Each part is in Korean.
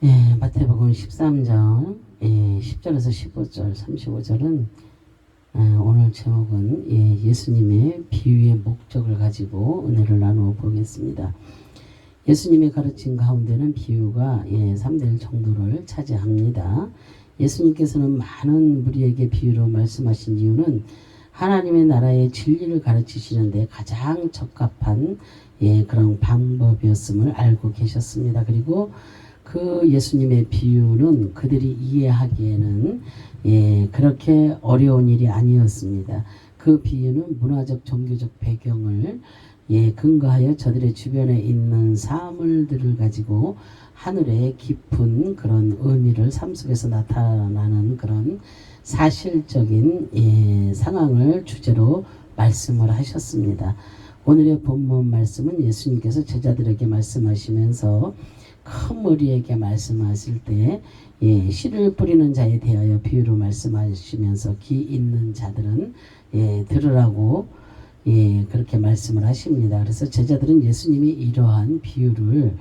마태복음 13장 10절에서 15절, 35절은 오늘 제목은 예수님의 비유의 목적을 가지고 은혜를 나누어 보겠습니다. 예수님의 가르침 가운데는 비유가 3대1 정도를 차지합니다. 예수님께서는 많은 무리에게 비유로 말씀하신 이유는 하나님의 나라의 진리를 가르치시는데 가장 적합한 그런 방법이었음을 알고 계셨습니다. 그리고 그 예수님의 비유는 그들이 이해하기에는 그렇게 어려운 일이 아니었습니다. 그 비유는 문화적 종교적 배경을 근거하여 저들의 주변에 있는 사물들을 가지고 하늘의 깊은 그런 의미를 삶 속에서 나타나는 그런 사실적인 상황을 주제로 말씀을 하셨습니다. 오늘의 본문 말씀은 예수님께서 제자들에게 말씀하시면서 큰 무리에게 말씀하실 때 씨를 뿌리는 자에 대하여 비유로 말씀하시면서 귀 있는 자들은 들으라고 그렇게 말씀을 하십니다. 그래서 제자들은 예수님이 이러한 비유를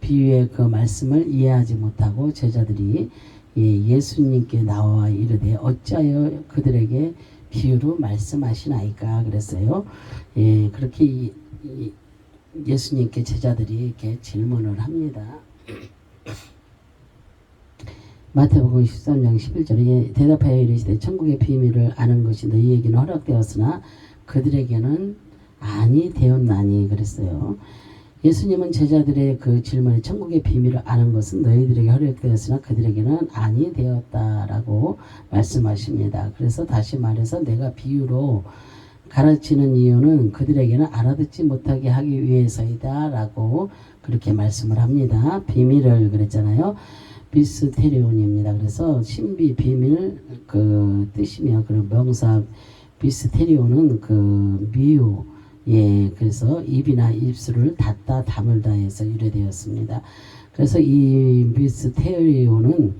비유의 그 말씀을 이해하지 못하고 제자들이 예수님께 나와 이르되 어찌하여 그들에게 비유로 말씀하시나이까 그랬어요. 그렇게 예수님께 제자들이 이렇게 질문을 합니다. 마태복음 13장 11절에 대답하여 이르시되 천국의 비밀을 아는 것이 너희에게는 허락되었으나 그들에게는 아니 되었나니 그랬어요. 예수님은 제자들의 그 질문에 천국의 비밀을 아는 것은 너희들에게 허락되었으나 그들에게는 아니 되었다라고 말씀하십니다. 그래서 다시 말해서 내가 비유로 가르치는 이유는 그들에게는 알아듣지 못하게 하기 위해서이다 라고 그렇게 말씀을 합니다. 비밀을 그랬잖아요. 미스테리온입니다. 그래서 신비 비밀 그 뜻이며 그 명사 미스테리온은 그 미유 그래서 입이나 입술을 닫다 다물다 해서 유래되었습니다. 그래서 이 미스테리온은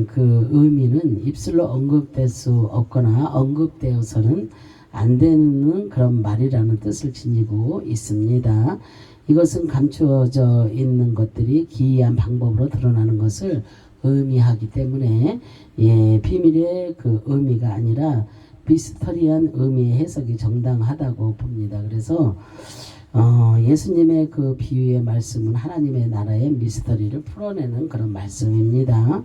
그 의미는 입술로 언급될 수 없거나 언급되어서는 안 되는 그런 말이라는 뜻을 지니고 있습니다. 이것은 감추어져 있는 것들이 기이한 방법으로 드러나는 것을 의미하기 때문에 비밀의 그 의미가 아니라 미스터리한 의미의 해석이 정당하다고 봅니다. 그래서 예수님의 그 비유의 말씀은 하나님의 나라의 미스터리를 풀어내는 그런 말씀입니다.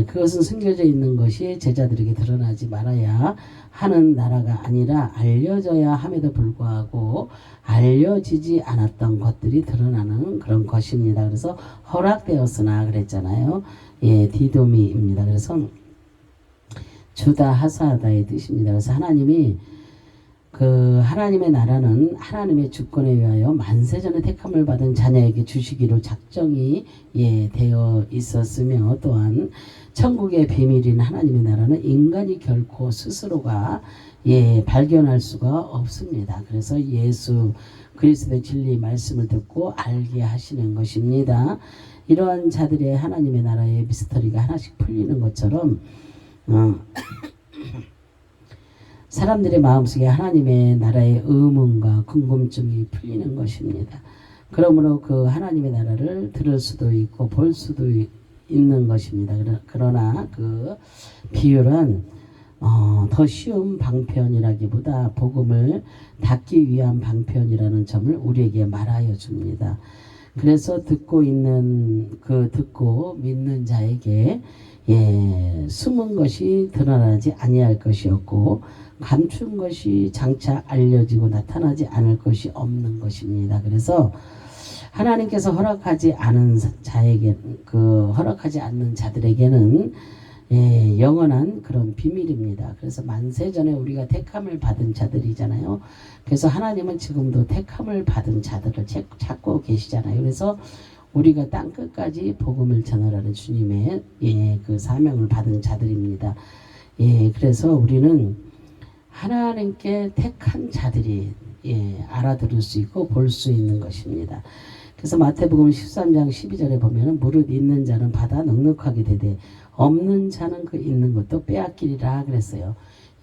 그것은 숨겨져 있는 것이 제자들에게 드러나지 말아야 하는 나라가 아니라 알려져야 함에도 불구하고 알려지지 않았던 것들이 드러나는 그런 것입니다. 그래서 허락되었으나 그랬잖아요. 디도미입니다. 그래서 주다 하사하다의 뜻입니다. 그래서 하나님이 그 하나님의 나라는 하나님의 주권에 의하여 만세전에 택함을 받은 자녀에게 주시기로 작정이 되어 있었으며 또한 천국의 비밀인 하나님의 나라는 인간이 결코 스스로가 발견할 수가 없습니다. 그래서 예수 그리스도의 진리 말씀을 듣고 알게 하시는 것입니다. 이러한 자들의 하나님의 나라의 미스터리가 하나씩 풀리는 것처럼 사람들의 마음속에 하나님의 나라의 의문과 궁금증이 풀리는 것입니다. 그러므로 그 하나님의 나라를 들을 수도 있고 볼 수도 있는 것입니다. 그러나 그 비유는 더 쉬운 방편이라기보다 복음을 닫기 위한 방편이라는 점을 우리에게 말하여 줍니다. 그래서 듣고 믿는 자에게 숨은 것이 드러나지 아니할 것이었고 감춘 것이 장차 알려지고 나타나지 않을 것이 없는 것입니다. 그래서 하나님께서 허락하지 않는 자들에게는 영원한 그런 비밀입니다. 그래서 만세전에 우리가 택함을 받은 자들이잖아요. 그래서 하나님은 지금도 택함을 받은 자들을 찾고 계시잖아요. 그래서 우리가 땅 끝까지 복음을 전하라는 주님의 그 사명을 받은 자들입니다. 그래서 우리는 하나님께 택한 자들이 알아들을 수 있고 볼 수 있는 것입니다. 그래서 마태복음 13장 12절에 보면 무릇 있는 자는 받아 넉넉하게 되되 없는 자는 그 있는 것도 빼앗기리라 그랬어요.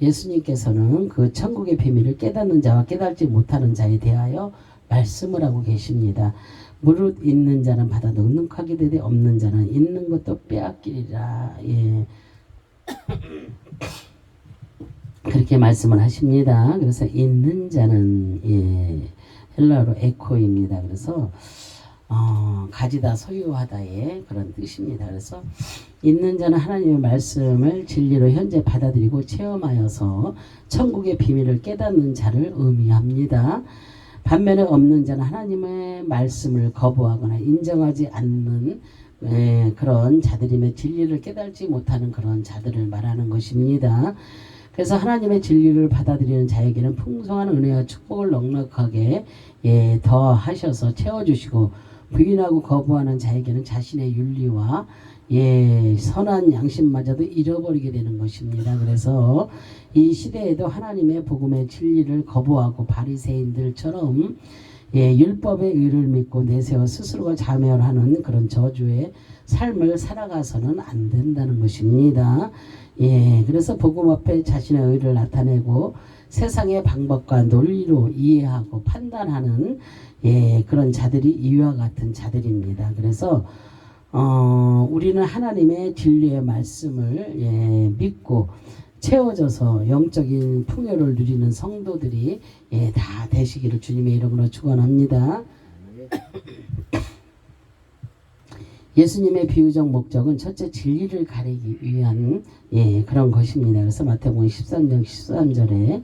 예수님께서는 그 천국의 비밀을 깨닫는 자와 깨닫지 못하는 자에 대하여 말씀을 하고 계십니다. 무릇 있는 자는 받아 넉넉하게 되되 없는 자는 있는 것도 빼앗기리라. 예. 그렇게 말씀을 하십니다. 그래서 있는 자는 예, 헬라어로 에코입니다. 그래서 가지다 소유하다의 그런 뜻입니다. 그래서 있는 자는 하나님의 말씀을 진리로 현재 받아들이고 체험하여서 천국의 비밀을 깨닫는 자를 의미합니다. 반면에 없는 자는 하나님의 말씀을 거부하거나 인정하지 않는 그런 자들임에 진리를 깨달지 못하는 그런 자들을 말하는 것입니다. 그래서 하나님의 진리를 받아들이는 자에게는 풍성한 은혜와 축복을 넉넉하게 더하셔서 채워주시고, 부인하고 거부하는 자에게는 자신의 윤리와 선한 양심마저도 잃어버리게 되는 것입니다. 그래서 이 시대에도 하나님의 복음의 진리를 거부하고 바리새인들처럼 율법의 의를 믿고 내세워 스스로가 자멸하는 그런 저주의 삶을 살아가서는 안 된다는 것입니다. 그래서 복음 앞에 자신의 의를 나타내고 세상의 방법과 논리로 이해하고 판단하는 그런 자들이 이와 같은 자들입니다. 그래서 우리는 하나님의 진리의 말씀을 믿고 채워져서 영적인 풍요를 누리는 성도들이 다 되시기를 주님의 이름으로 축원합니다. 예수님의 비유적 목적은 첫째 진리를 가리기 위한 그런 것입니다. 그래서 마태복음 13장 13절에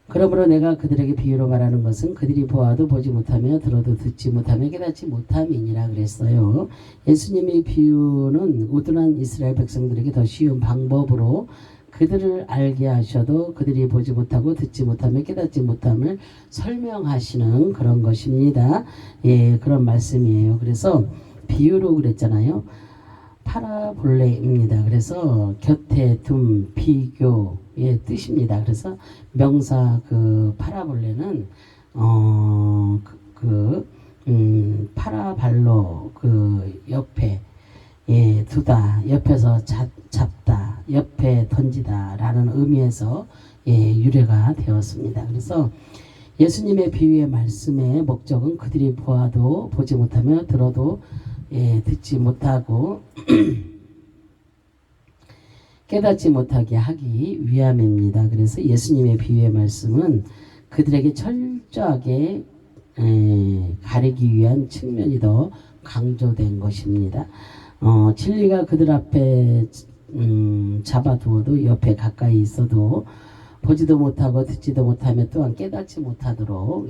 그러므로 내가 그들에게 비유로 말하는 것은 그들이 보아도 보지 못하며 들어도 듣지 못하며 깨닫지 못함이니라 그랬어요. 예수님의 비유는 우둔한 이스라엘 백성들에게 더 쉬운 방법으로 그들을 알게 하셔도 그들이 보지 못하고 듣지 못하며 깨닫지 못함을 설명하시는 그런 것입니다. 그런 말씀이에요. 그래서 비유로 그랬잖아요. 파라볼레입니다. 그래서 곁에 둠, 비교의 뜻입니다. 그래서 명사 그 파라볼레는 파라발로 그 옆에 두다, 옆에서 잡다, 옆에 던지다 라는 의미에서 유래가 되었습니다. 그래서 예수님의 비유의 말씀의 목적은 그들이 보아도 보지 못하며 들어도 듣지 못하고 깨닫지 못하게 하기 위함입니다. 그래서 예수님의 비유의 말씀은 그들에게 철저하게 가리기 위한 측면이 더 강조된 것입니다. 진리가 그들 앞에 잡아두어도 옆에 가까이 있어도 보지도 못하고 듣지도 못하며 또한 깨닫지 못하도록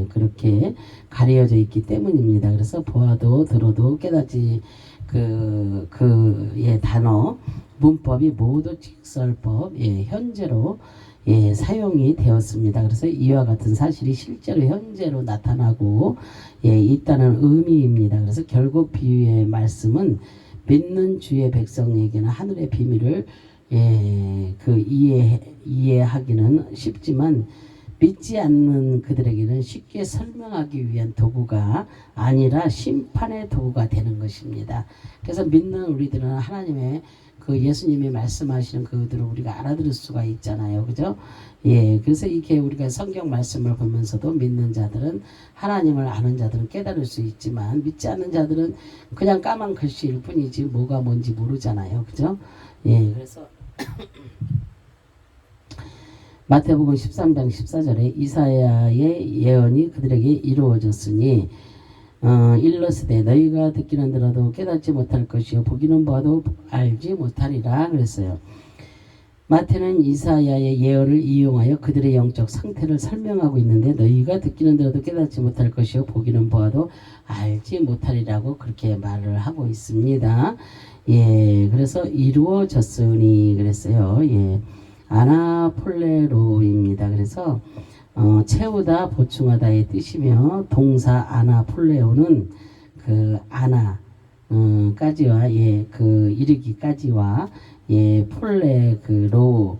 그렇게 가려져 있기 때문입니다. 그래서 보아도 들어도 깨닫지 그의 단어 문법이 모두 직설법 현재로 사용이 되었습니다. 그래서 이와 같은 사실이 실제로 현재로 나타나고 있다는 의미입니다. 그래서 결국 비유의 말씀은 믿는 주의 백성에게는 하늘의 비밀을 이해하기는 쉽지만 믿지 않는 그들에게는 쉽게 설명하기 위한 도구가 아니라 심판의 도구가 되는 것입니다. 그래서 믿는 우리들은 하나님의 그 예수님이 말씀하시는 그들을 우리가 알아들을 수가 있잖아요. 그죠? 그래서 이렇게 우리가 성경 말씀을 보면서도 믿는 자들은 하나님을 아는 자들은 깨달을 수 있지만 믿지 않는 자들은 그냥 까만 글씨일 뿐이지 뭐가 뭔지 모르잖아요. 그죠? 그래서 마태복음 13장 14절에 이사야의 예언이 그들에게 이루어졌으니 일러스되 너희가 듣기는 들어도 깨닫지 못할 것이요 보기는 보아도 알지 못하리라 그랬어요. 마태는 이사야의 예언을 이용하여 그들의 영적 상태를 설명하고 있는데 너희가 듣기는 들어도 깨닫지 못할 것이요 보기는 보아도 알지 못하리라고 그렇게 말을 하고 있습니다. 그래서 이루어졌으니 그랬어요. 아나폴레로입니다. 그래서 채우다 보충하다의 뜻이며 동사 아나폴레오는 그 아나 까지와 그 이르기까지와 폴레 그 로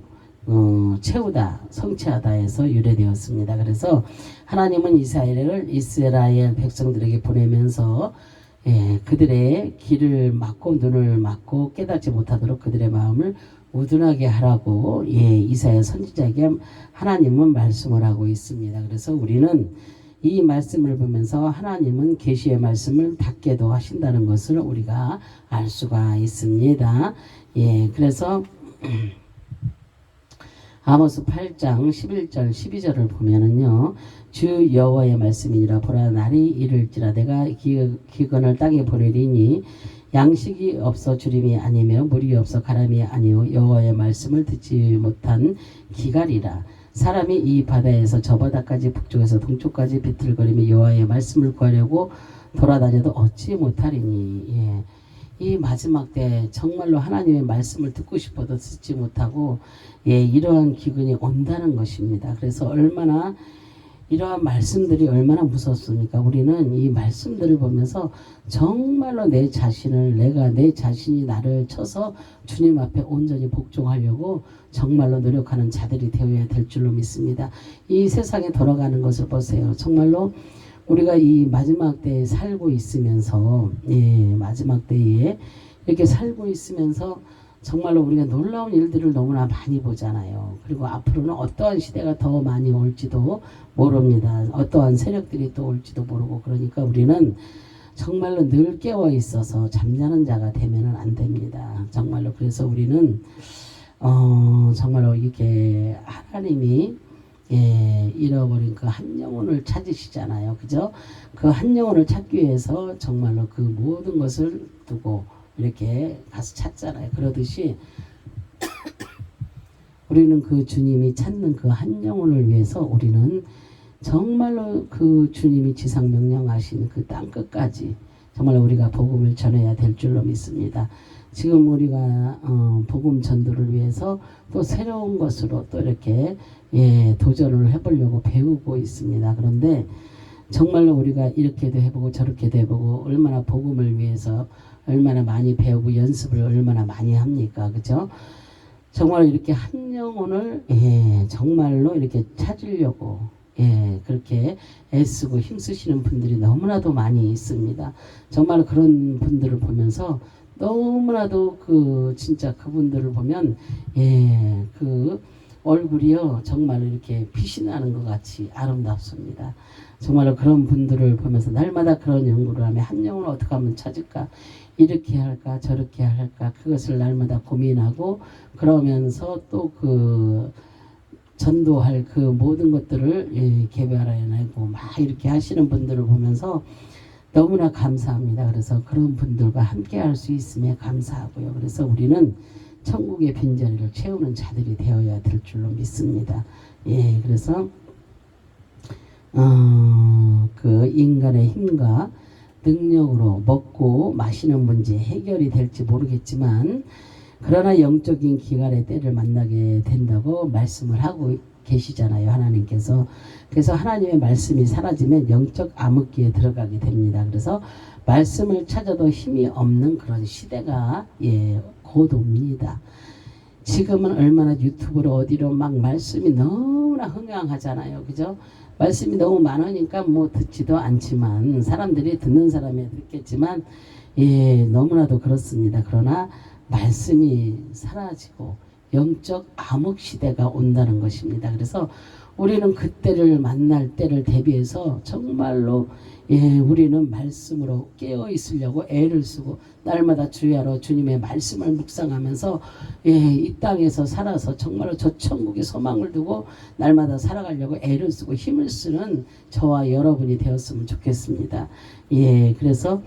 채우다 성취하다에서 유래되었습니다. 그래서 하나님은 이스라엘 백성들에게 보내면서 그들의 귀를 막고 눈을 막고 깨닫지 못하도록 그들의 마음을 우둔하게 하라고 이사야 선지자에게 하나님은 말씀을 하고 있습니다. 그래서 우리는 이 말씀을 보면서 하나님은 계시의 말씀을 닫게도 하신다는 것을 우리가 알 수가 있습니다. 예, 그래서 아모스 8장 11절 12절을 보면은요. 주 여호와의 말씀이니라. 보라 날이 이를지라 내가 기근을 땅에 보내리니 양식이 없어 주림이 아니며 물이 없어 가람이 아니요 여호와의 말씀을 듣지 못한 기갈이라. 사람이 이 바다에서 저 바다까지 북쪽에서 동쪽까지 비틀거리며 여호와의 말씀을 구하려고 돌아다녀도 얻지 못하리니. 예. 이 마지막 때 정말로 하나님의 말씀을 듣고 싶어도 듣지 못하고 예, 이러한 기근이 온다는 것입니다. 그래서 얼마나 이러한 말씀들이 얼마나 무섭습니까? 우리는 이 말씀들을 보면서 정말로 내 자신이 나를 쳐서 주님 앞에 온전히 복종하려고 정말로 노력하는 자들이 되어야 될 줄로 믿습니다. 이 세상에 돌아가는 것을 보세요. 정말로 우리가 이 마지막 때에 살고 있으면서 마지막 때에 이렇게 살고 있으면서 정말로 우리가 놀라운 일들을 너무나 많이 보잖아요. 그리고 앞으로는 어떠한 시대가 더 많이 올지도 모릅니다. 어떠한 세력들이 또 올지도 모르고 그러니까 우리는 정말로 늘 깨어 있어서 잠자는 자가 되면은 안 됩니다. 정말로 그래서 우리는 정말로 이렇게 하나님이 잃어버린 그 한 영혼을 찾으시잖아요. 그죠? 그 한 영혼을 찾기 위해서 정말로 그 모든 것을 두고 이렇게 가서 찾잖아요. 그러듯이 우리는 그 주님이 찾는 그 한 영혼을 위해서 우리는 정말로 그 주님이 지상 명령하신 그 땅끝까지 정말 우리가 복음을 전해야 될 줄로 믿습니다. 지금 우리가 복음 전도를 위해서 또 새로운 것으로 또 이렇게 도전을 해보려고 배우고 있습니다. 그런데 정말로 우리가 이렇게도 해보고 저렇게도 해보고 얼마나 복음을 위해서 얼마나 많이 배우고 연습을 얼마나 많이 합니까? 그죠? 정말 이렇게 한 영혼을 정말로 이렇게 찾으려고 그렇게 애쓰고 힘쓰시는 분들이 너무나도 많이 있습니다. 정말 그런 분들을 보면서 너무나도 진짜 그분들을 보면 그 얼굴이요 정말 이렇게 빛이 나는 것 같이 아름답습니다. 정말로 그런 분들을 보면서 날마다 그런 연구를 하며 한 영혼을 어떻게 하면 찾을까, 이렇게 할까 저렇게 할까 그것을 날마다 고민하고 그러면서 또 전도할 그 모든 것들을 개발해내고 막 이렇게 하시는 분들을 보면서 너무나 감사합니다. 그래서 그런 분들과 함께 할 수 있음에 감사하고요. 그래서 우리는 천국의 빈자리를 채우는 자들이 되어야 될 줄로 믿습니다. 그래서 그 인간의 힘과 능력으로 먹고 마시는 문제 해결이 될지 모르겠지만 그러나 영적인 기갈의 때를 만나게 된다고 말씀을 하고 계시잖아요. 하나님께서. 그래서 하나님의 말씀이 사라지면 영적 암흑기에 들어가게 됩니다. 그래서 말씀을 찾아도 힘이 없는 그런 시대가 곧 옵니다. 지금은 얼마나 유튜브로 어디로 막 말씀이 너무나 흥행하잖아요. 그죠? 말씀이 너무 많으니까 뭐 듣지도 않지만 사람들이 듣는 사람이 듣겠지만 너무나도 그렇습니다. 그러나 말씀이 사라지고 영적 암흑 시대가 온다는 것입니다. 그래서 우리는 그때를 만날 때를 대비해서 정말로 우리는 말씀으로 깨어 있으려고 애를 쓰고 날마다 주야로 주님의 말씀을 묵상하면서 이 땅에서 살아서 정말로 저 천국의 소망을 두고 날마다 살아가려고 애를 쓰고 힘을 쓰는 저와 여러분이 되었으면 좋겠습니다. 그래서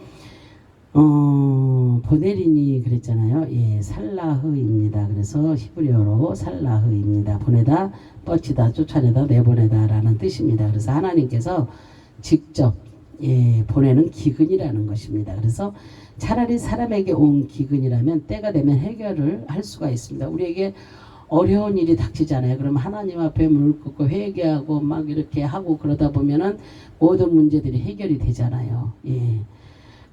보네린이 그랬잖아요. 살라흐입니다. 그래서 히브리어로 살라흐입니다. 보내다, 뻗치다, 쫓아내다, 내보내다 라는 뜻입니다. 그래서 하나님께서 직접 보내는 기근이라는 것입니다. 그래서 차라리 사람에게 온 기근이라면 때가 되면 해결을 할 수가 있습니다. 우리에게 어려운 일이 닥치잖아요. 그럼 하나님 앞에 무릎 꿇고 회개하고 막 이렇게 하고 그러다 보면은 모든 문제들이 해결이 되잖아요.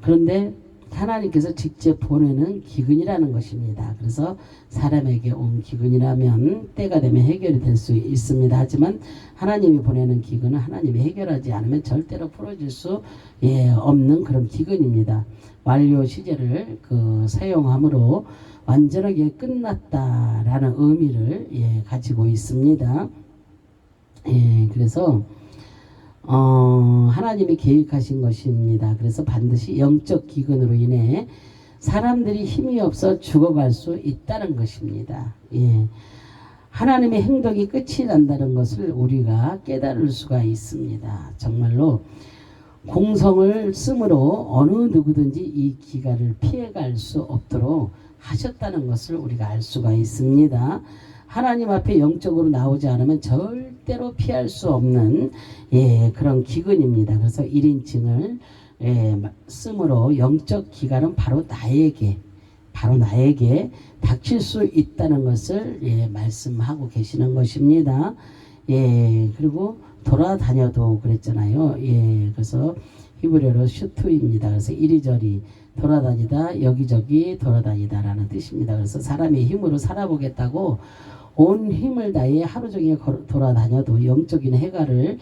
그런데 하나님께서 직접 보내는 기근이라는 것입니다. 그래서 사람에게 온 기근이라면 때가 되면 해결이 될 수 있습니다. 하지만 하나님이 보내는 기근은 하나님이 해결하지 않으면 절대로 풀어질 수 없는 그런 기근입니다. 완료 시제를 사용함으로 완전하게 끝났다라는 의미를 가지고 있습니다. 그래서 하나님이 계획하신 것입니다. 그래서 반드시 영적 기근으로 인해 사람들이 힘이 없어 죽어갈 수 있다는 것입니다. 예. 하나님의 행동이 끝이 난다는 것을 우리가 깨달을 수가 있습니다. 정말로 공성을 쓰므로 어느 누구든지 이 기간을 피해갈 수 없도록 하셨다는 것을 우리가 알 수가 있습니다. 하나님 앞에 영적으로 나오지 않으면 절대로 피할 수 없는 그런 기근입니다. 그래서 1인칭을 쓰므로 영적 기간은 바로 나에게 닥칠 수 있다는 것을 말씀하고 계시는 것입니다. 그리고 돌아다녀도 그랬잖아요. 그래서 히브리어로 슈투입니다. 그래서 이리저리 돌아다니다 여기저기 돌아다니다라는 뜻입니다. 그래서 사람의 힘으로 살아보겠다고 온 힘을 다해 하루 종일 돌아다녀도 영적인 해가를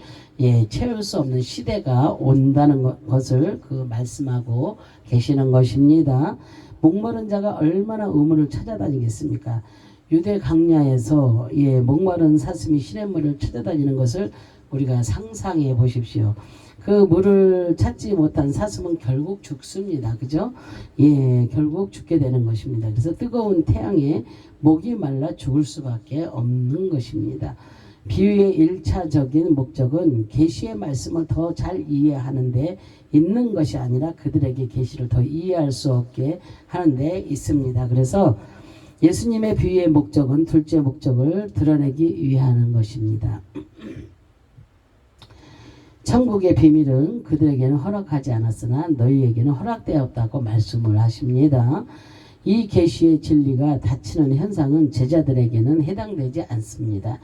채울 수 없는 시대가 온다는 것을 말씀하고 계시는 것입니다. 목마른 자가 얼마나 우물을 찾아다니겠습니까? 유대 강야에서 목마른 사슴이 시냇물을 찾아다니는 것을 우리가 상상해 보십시오. 그 물을 찾지 못한 사슴은 결국 죽습니다. 그죠? 결국 죽게 되는 것입니다. 그래서 뜨거운 태양에 목이 말라 죽을 수밖에 없는 것입니다. 비유의 1차적인 목적은 계시의 말씀을 더 잘 이해하는 데 있는 것이 아니라 그들에게 계시를 더 이해할 수 없게 하는 데 있습니다. 그래서 예수님의 비유의 목적은 둘째 목적을 드러내기 위한 것입니다. 천국의 비밀은 그들에게는 허락하지 않았으나 너희에게는 허락되었다고 말씀을 하십니다. 이 계시의 진리가 닫히는 현상은 제자들에게는 해당되지 않습니다.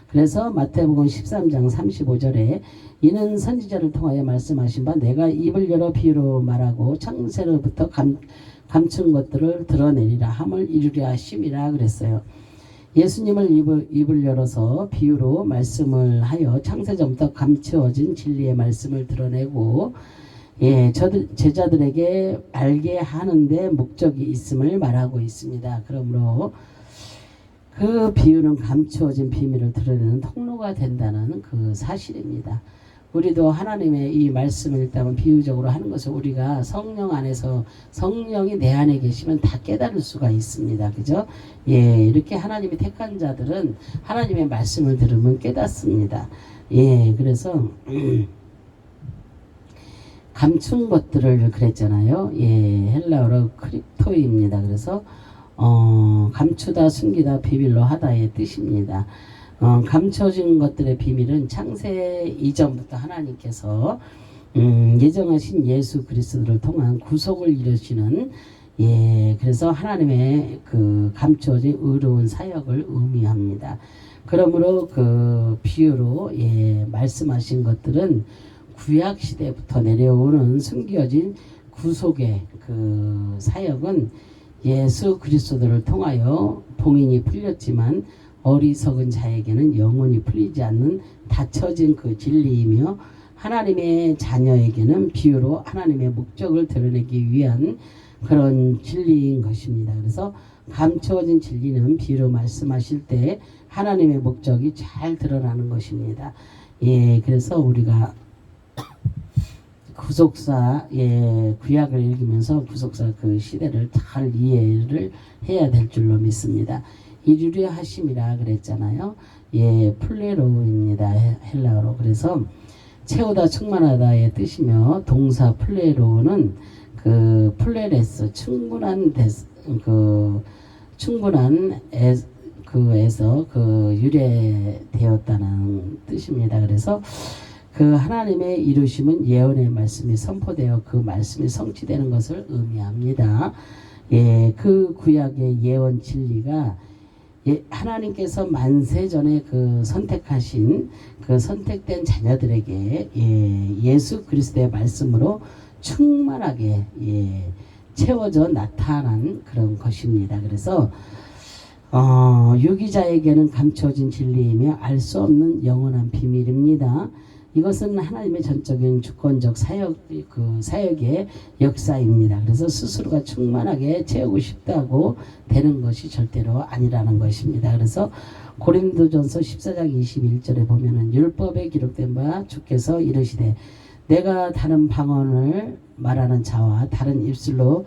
그래서 마태복음 13장 35절에 이는 선지자를 통하여 말씀하신 바 내가 입을 열어 비유로 말하고 창세로부터 감춘 것들을 드러내리라 함을 이루려 하심이라 그랬어요. 예수님을 입을 열어서 비유로 말씀을 하여 창세전부터 감추어진 진리의 말씀을 드러내고 제자들에게 알게 하는데 목적이 있음을 말하고 있습니다. 그러므로 그 비유는 감추어진 비밀을 드러내는 통로가 된다는 그 사실입니다. 우리도 하나님의 이 말씀을 일단 비유적으로 하는 것을 우리가 성령 안에서 성령이 내 안에 계시면 다 깨달을 수가 있습니다. 그죠? 이렇게 하나님이 택한 자들은 하나님의 말씀을 들으면 깨닫습니다. 그래서 감춘 것들을 그랬잖아요. 헬라어로 크립토입니다. 그래서 감추다, 숨기다, 비밀로 하다의 뜻입니다. 감춰진 것들의 비밀은 창세 이전부터 하나님께서 예정하신 예수 그리스도를 통한 구속을 이루시는 그래서 하나님의 그 감추어진 의로운 사역을 의미합니다. 그러므로 그 비유로 말씀하신 것들은 구약 시대부터 내려오는 숨겨진 구속의 그 사역은 예수 그리스도를 통하여 봉인이 풀렸지만 어리석은 자에게는 영원히 풀리지 않는 닫혀진 그 진리이며 하나님의 자녀에게는 비유로 하나님의 목적을 드러내기 위한 그런 진리인 것입니다. 그래서 감춰진 진리는 비유로 말씀하실 때 하나님의 목적이 잘 드러나는 것입니다. 그래서 우리가 구속사 구약을 읽으면서 구속사 그 시대를 잘 이해를 해야 될 줄로 믿습니다. 이루려 하심이라 그랬잖아요. 플레로입니다. 헬라어로. 그래서 채우다 충만하다의 뜻이며 동사 플레로는 그 플레레스 충분한 그에서 그 유래되었다는 뜻입니다. 그래서 그 하나님의 이루심은 예언의 말씀이 선포되어 그 말씀이 성취되는 것을 의미합니다. 그 구약의 예언 진리가 하나님께서 만세전에 그 선택하신 그 선택된 자녀들에게 예수 그리스도의 말씀으로 충만하게 채워져 나타난 그런 것입니다. 그래서 유기자에게는 감춰진 진리이며 알 수 없는 영원한 비밀입니다. 이것은 하나님의 전적인 주권적 사역의 역사입니다. 그래서 스스로가 충만하게 채우고 싶다고 되는 것이 절대로 아니라는 것입니다. 그래서 고린도전서 14장 21절에 보면은 율법에 기록된 바 주께서 이르시되 내가 다른 방언을 말하는 자와 다른 입술로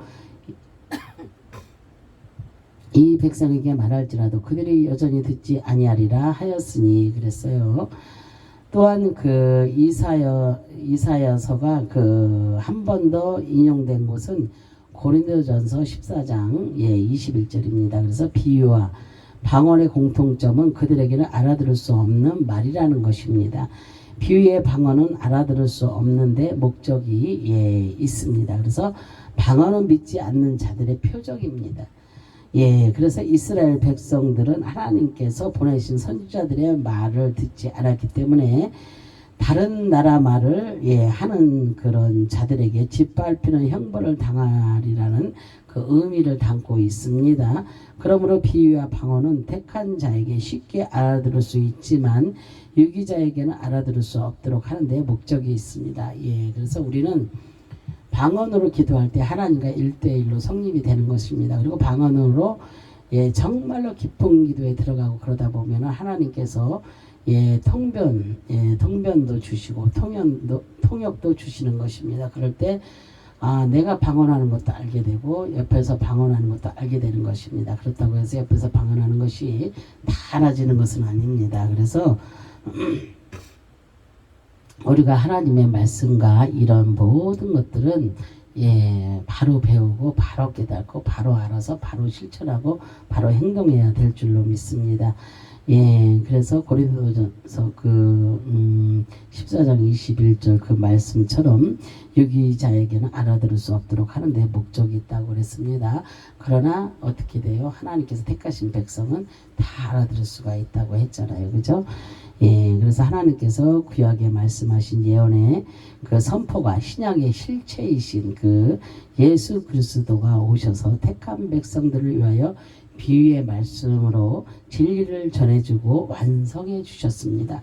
이 백성에게 말할지라도 그들이 여전히 듣지 아니하리라 하였으니 그랬어요. 또한 그 이사야서가 그 한 번 더 인용된 곳은 고린도전서 14장 21절입니다. 그래서 비유와 방언의 공통점은 그들에게는 알아들을 수 없는 말이라는 것입니다. 비유의 방언은 알아들을 수 없는데 목적이 있습니다. 그래서 방언은 믿지 않는 자들의 표적입니다. 그래서 이스라엘 백성들은 하나님께서 보내신 선지자들의 말을 듣지 않았기 때문에 다른 나라 말을 하는 그런 자들에게 짓밟히는 형벌을 당하리라는 그 의미를 담고 있습니다. 그러므로 비유와 방언은 택한 자에게 쉽게 알아들을 수 있지만 유기자에게는 알아들을 수 없도록 하는 데 목적이 있습니다. 그래서 우리는 방언으로 기도할 때 하나님과 1대1로 성립이 되는 것입니다. 그리고 방언으로 정말로 깊은 기도에 들어가고 그러다 보면 하나님께서 통변도 주시고 통역도 주시는 것입니다. 그럴 때 내가 방언하는 것도 알게 되고 옆에서 방언하는 것도 알게 되는 것입니다. 그렇다고 해서 옆에서 방언하는 것이 다 알아지는 것은 아닙니다. 그래서 우리가 하나님의 말씀과 이런 모든 것들은 바로 배우고 바로 깨닫고 바로 알아서 바로 실천하고 바로 행동해야 될 줄로 믿습니다. 그래서 고린도전서 14장 21절 그 말씀처럼 유기자에게는 알아들을 수 없도록 하는데 목적이 있다고 그랬습니다. 그러나 어떻게 돼요? 하나님께서 택하신 백성은 다 알아들을 수가 있다고 했잖아요. 그죠? 그래서 하나님께서 구약에 말씀하신 예언의 그 선포가 신약의 실체이신 그 예수 그리스도가 오셔서 택한 백성들을 위하여 비유의 말씀으로 진리를 전해주고 완성해 주셨습니다.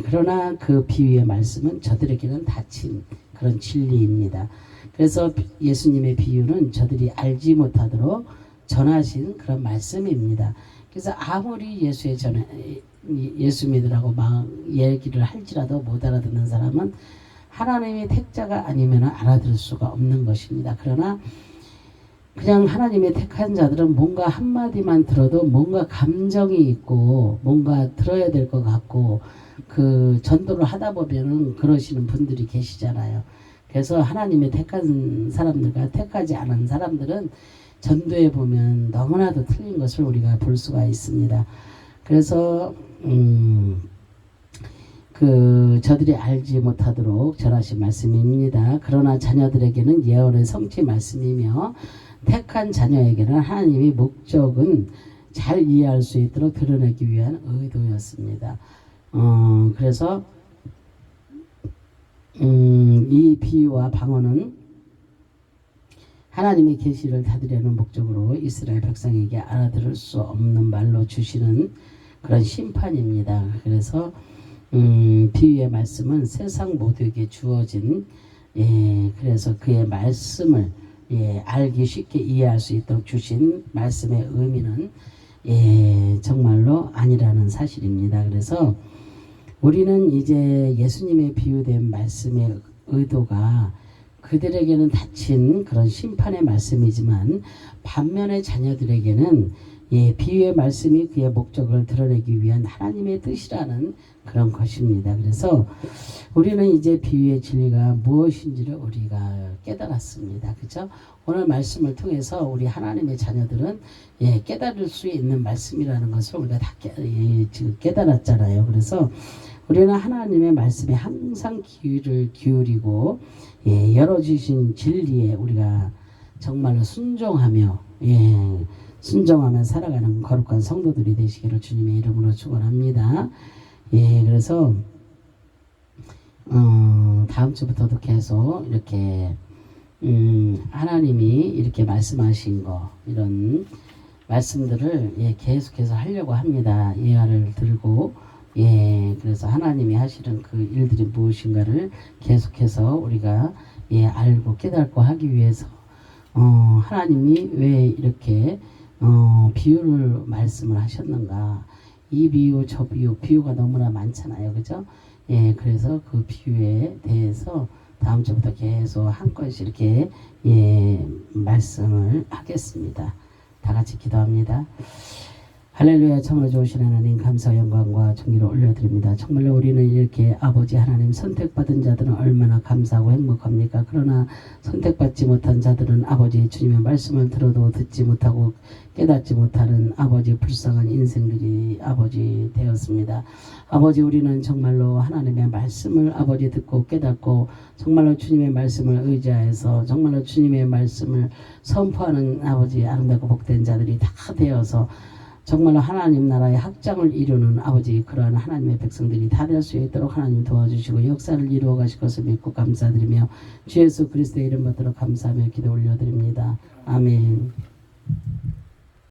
그러나 그 비유의 말씀은 저들에게는 닫힌 그런 진리입니다. 그래서 예수님의 비유는 저들이 알지 못하도록 전하신 그런 말씀입니다. 그래서 아무리 예수 믿으라고 막 얘기를 할지라도 못 알아듣는 사람은 하나님의 택자가 아니면 알아들을 수가 없는 것입니다. 그러나 그냥 하나님의 택한 자들은 뭔가 한마디만 들어도 뭔가 감정이 있고 뭔가 들어야 될 것 같고 그 전도를 하다 보면은 그러시는 분들이 계시잖아요. 그래서 하나님의 택한 사람들과 택하지 않은 사람들은 전도에 보면 너무나도 틀린 것을 우리가 볼 수가 있습니다. 그래서 저들이 알지 못하도록 전하신 말씀입니다. 그러나 자녀들에게는 예언의 성취 말씀이며 택한 자녀에게는 하나님의 목적은 잘 이해할 수 있도록 드러내기 위한 의도였습니다. 그래서 이 비유와 방언은 하나님의 계시를 닫으려는 목적으로 이스라엘 백성에게 알아들을 수 없는 말로 주시는 그런 심판입니다. 그래서 비유의 말씀은 세상 모두에게 주어진 그래서 그의 말씀을 알기 쉽게 이해할 수 있도록 주신 말씀의 의미는 정말로 아니라는 사실입니다. 그래서 우리는 이제 예수님의 비유된 말씀의 의도가 그들에게는 닫힌 그런 심판의 말씀이지만 반면에 자녀들에게는 비유의 말씀이 그의 목적을 드러내기 위한 하나님의 뜻이라는 그런 것입니다. 그래서 우리는 이제 비유의 진리가 무엇인지를 우리가 깨달았습니다. 그렇죠? 오늘 말씀을 통해서 우리 하나님의 자녀들은 깨달을 수 있는 말씀이라는 것을 우리가 다 지금 깨달았잖아요. 그래서 우리는 하나님의 말씀에 항상 귀를 기울이고 열어주신 진리에 우리가 정말로 순종하며 살아가는 거룩한 성도들이 되시기를 주님의 이름으로 축원합니다. 그래서 다음 주부터도 계속 이렇게 하나님이 이렇게 말씀하신 거 이런 말씀들을 계속해서 하려고 합니다. 예화를 들고 예, 그래서 하나님이 하시는 그 일들이 무엇인가를 계속해서 우리가 예, 알고 깨닫고 하기 위해서 하나님이 왜 이렇게 비유를 말씀을 하셨는가? 이 비유, 저 비유, 비유가 너무나 많잖아요, 그죠? 예, 그래서 그 비유에 대해서 다음 주부터 계속 한 건씩 이렇게 예, 말씀을 하겠습니다. 다 같이 기도합니다. 할렐루야. 참으로 좋으신 하나님, 감사 영광과 존귀를 올려드립니다. 정말로 우리는 이렇게 아버지 하나님 선택받은 자들은 얼마나 감사하고 행복합니까? 그러나 선택받지 못한 자들은 아버지 주님의 말씀을 들어도 듣지 못하고 깨닫지 못하는 아버지 불쌍한 인생들이 아버지 되었습니다. 아버지, 우리는 정말로 하나님의 말씀을 아버지 듣고 깨닫고 정말로 주님의 말씀을 의지하여서 정말로 주님의 말씀을 선포하는 아버지 아름답고 복된 자들이 다 되어서 정말로 하나님 나라의 확장을 이루는 아버지 그러한 하나님의 백성들이 다 될 수 있도록 하나님 도와주시고 역사를 이루어 가실 것을 믿고 감사드리며 주 예수 그리스도의 이름 받들어 감사하며 기도 올려드립니다. 아멘.